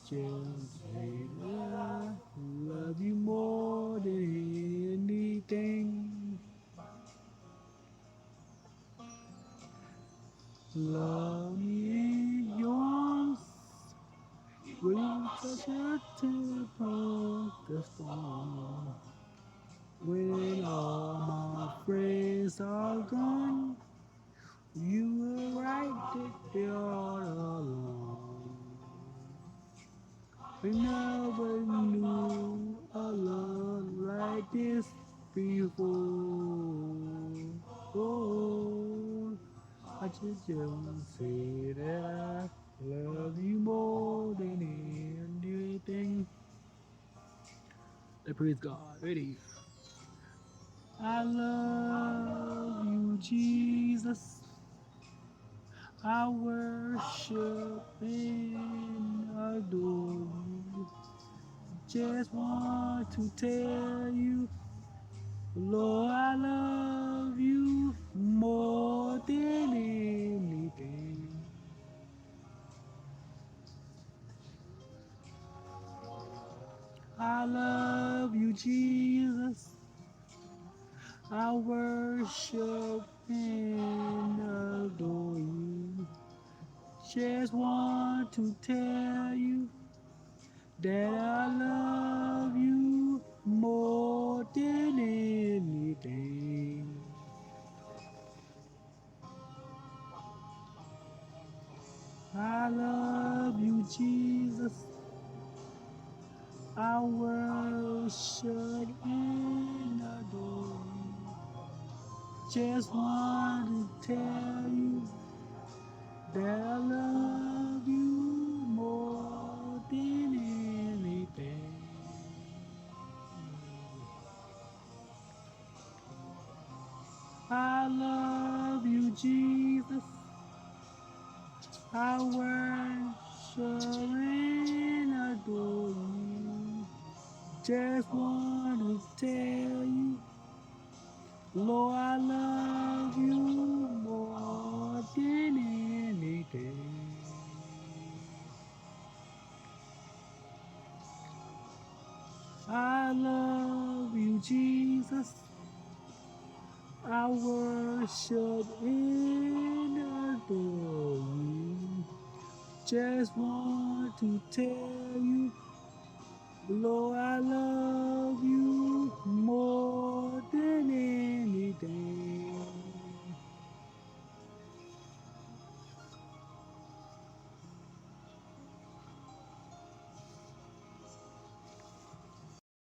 just say that I love you more than anything. Love me in yours with such a temper the storm. When all my friends are gone, you were right there all along. I never knew a love like this before. Oh, I just say that I love you more than anything. Let's praise God. Ready? I love you, Jesus. I worship and adore you. Just want to tell you, Lord, I love you more than anything. I love you, Jesus. I worship and adore you. Just want to tell you that I love you more than anything. I love you, Jesus. I worship and adore you. Just want to tell you that I love you more than anything. I love you, Jesus. I worship and adore you. Just want to tell you, Lord, I love you more than anything. I love you, Jesus. I worship and adore you. Just want to tell you, Lord, I love you more than anything.